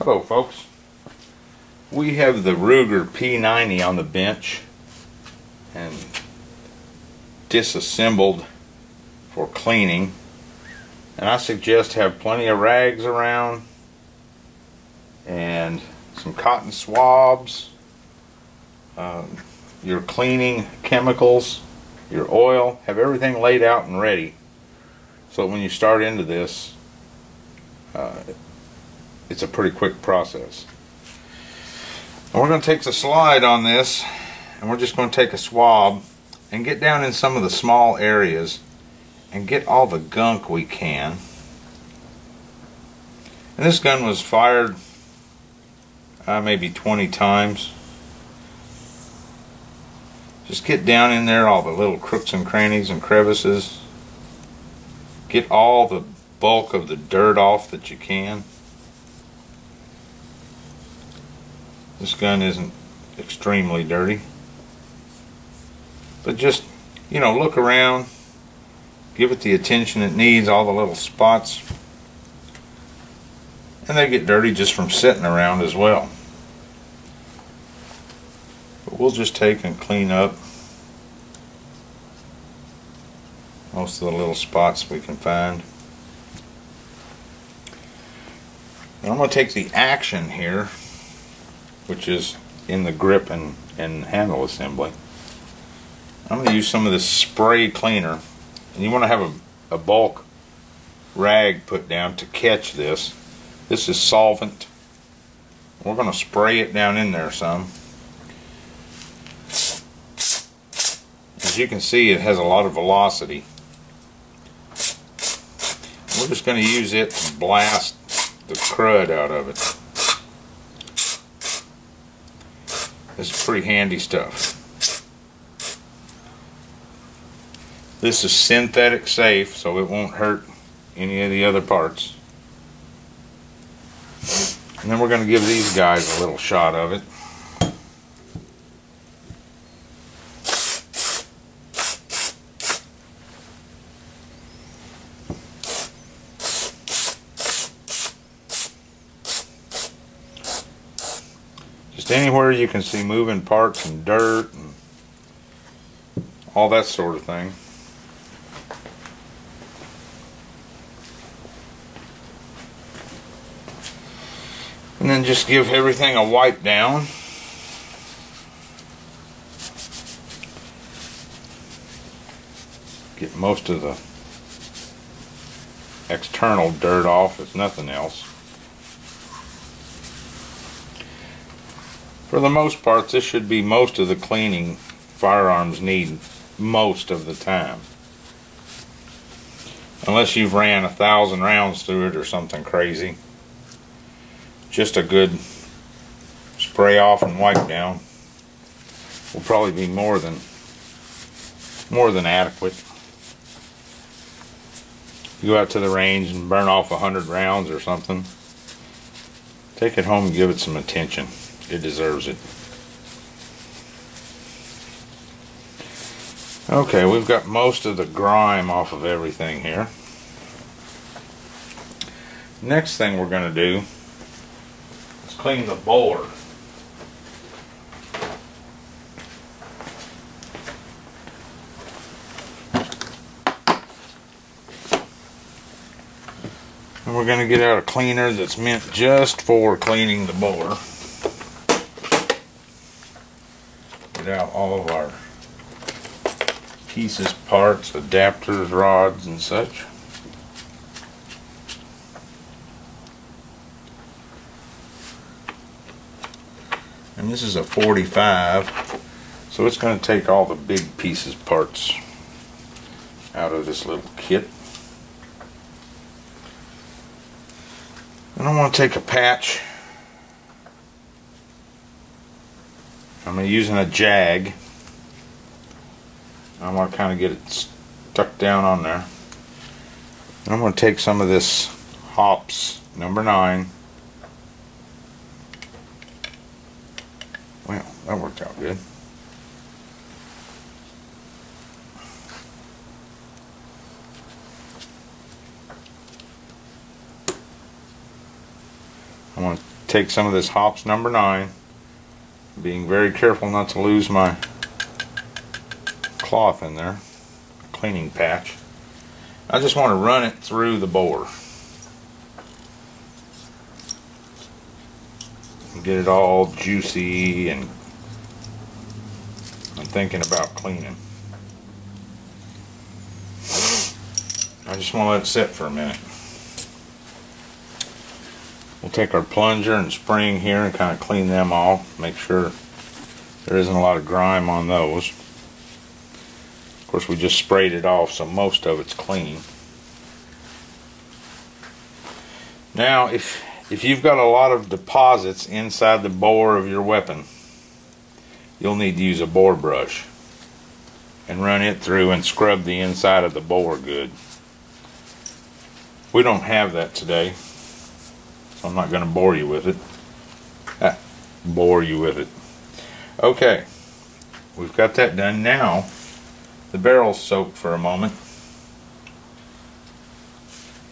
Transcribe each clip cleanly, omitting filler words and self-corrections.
Hello folks, we have the Ruger P-90 on the bench and disassembled for cleaning, and I suggest have plenty of rags around and some cotton swabs, your cleaning chemicals, your oil. Have everything laid out and ready so when you start into this it's a pretty quick process. And we're going to take the slide on this and we're just going to take a swab and get down in some of the small areas and get all the gunk we can. And this gun was fired maybe 20 times. Just get down in there, all the little crooks and crannies and crevices. Get all the bulk of the dirt off that you can. This gun isn't extremely dirty, but just, you know, look around, give it the attention it needs, all the little spots, and they get dirty just from sitting around as well. But we'll just take and clean up most of the little spots we can find. And I'm going to take the action here, which is in the grip and handle assembly. I'm going to use some of this spray cleaner, and you want to have a bulk rag put down to catch this. This is solvent. We're going to spray it down in there some. As you can see, it has a lot of velocity. We're just going to use it to blast the crud out of it. This is pretty handy stuff. This is synthetic safe, so it won't hurt any of the other parts. And then we're going to give these guys a little shot of it. Just anywhere you can see moving parts and dirt and all that sort of thing. And then just give everything a wipe down. Get most of the external dirt off, if nothing else. For the most part, this should be most of the cleaning firearms need most of the time. Unless you've ran 1,000 rounds through it or something crazy. Just a good spray off and wipe down will probably be more than adequate. You go out to the range and burn off 100 rounds or something. Take it home and give it some attention. It deserves it. Okay, we've got most of the grime off of everything here. Next thing we're going to do is clean the bore. And we're going to get out a cleaner that's meant just for cleaning the bore. Get out all of our pieces, parts, adapters, rods, and such. And this is a 45, so it's going to take all the big pieces, parts out of this little kit. And I want to take a patch. I'm using a jag. I want to kind of get it stuck down on there. And I'm going to take some of this hops number 9. Well, that worked out good. I'm going to take some of this hops number 9, being very careful not to lose my cloth in there, cleaning patch. I just want to run it through the bore. Get it all juicy, and I'm thinking about cleaning. I just want to let it sit for a minute. We'll take our plunger and spring here and kind of clean them off. Make sure there isn't a lot of grime on those. Of course, we just sprayed it off, so most of it's clean. Now, if you've got a lot of deposits inside the bore of your weapon, you'll need to use a bore brush and run it through and scrub the inside of the bore good. We don't have that today, so I'm not going to bore you with it. Okay, we've got that done. Now the barrel's soaked for a moment.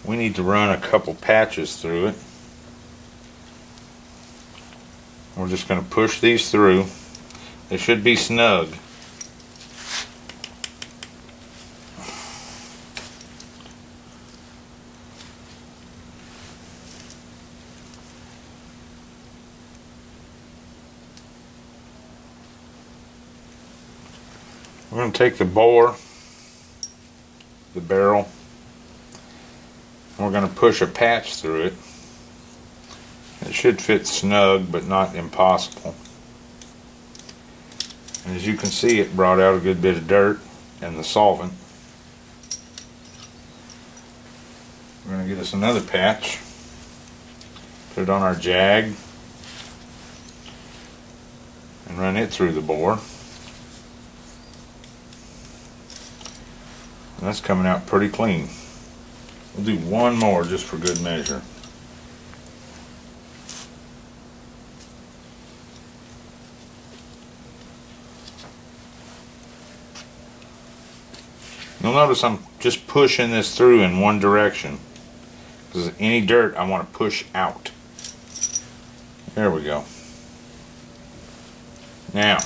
We need to run a couple patches through it. We're just going to push these through. They should be snug. We're going to take the bore, the barrel, and we're going to push a patch through it. It should fit snug, but not impossible. And as you can see, it brought out a good bit of dirt and the solvent. We're going to get us another patch, put it on our jag, and run it through the bore. And that's coming out pretty clean. We'll do one more just for good measure. You'll notice I'm just pushing this through in one direction, because any dirt I want to push out. There we go. Now,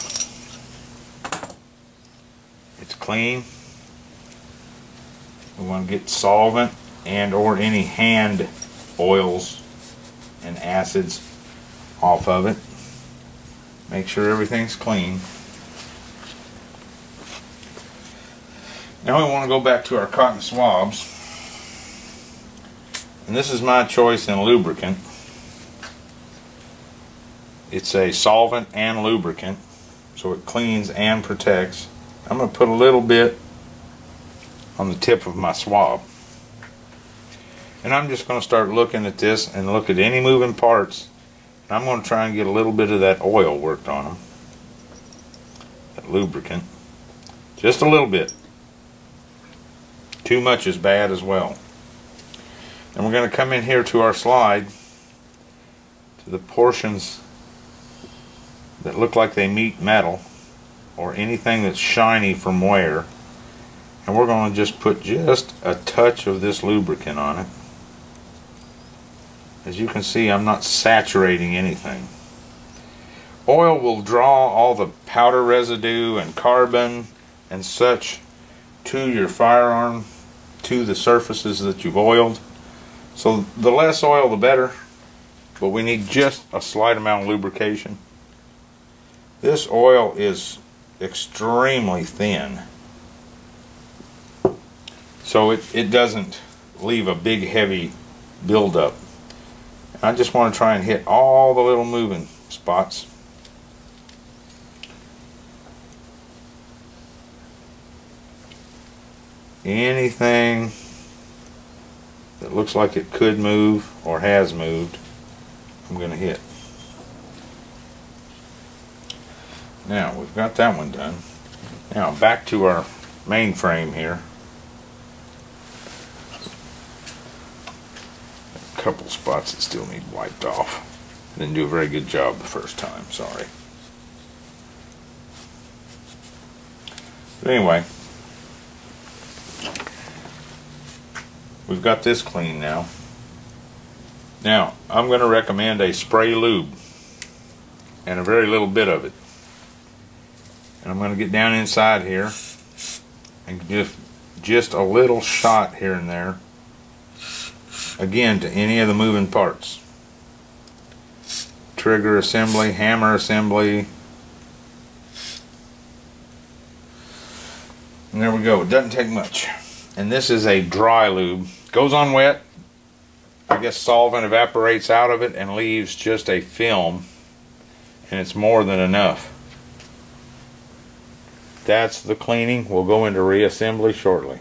it's clean. We want to get solvent and or any hand oils and acids off of it. Make sure everything's clean. Now we want to go back to our cotton swabs. And this is my choice in lubricant. It's a solvent and lubricant, so it cleans and protects. I'm going to put a little bit on the tip of my swab. And I'm just going to start looking at this and look at any moving parts. And I'm going to try and get a little bit of that oil worked on them. That lubricant. Just a little bit. Too much is bad as well. And we're going to come in here to our slide, to the portions that look like they meet metal, or anything that's shiny from wear. And we're going to just put just a touch of this lubricant on it. As you can see, I'm not saturating anything. Oil will draw all the powder residue and carbon and such to your firearm, to the surfaces that you've oiled. So the less oil the better, but we need just a slight amount of lubrication. This oil is extremely thin, so it doesn't leave a big heavy buildup. I just want to try and hit all the little moving spots. Anything that looks like it could move or has moved, I'm going to hit. Now we've got that one done. Now back to our main frame here. A couple spots that still need wiped off. Didn't do a very good job the first time, sorry. But anyway, we've got this clean now. Now, I'm going to recommend a spray lube and a very little bit of it. And I'm going to get down inside here and just a little shot here and there, again, to any of the moving parts. Trigger assembly, hammer assembly. And there we go. It doesn't take much. And this is a dry lube. Goes on wet. I guess solvent evaporates out of it and leaves just a film. And it's more than enough. That's the cleaning. We'll go into reassembly shortly.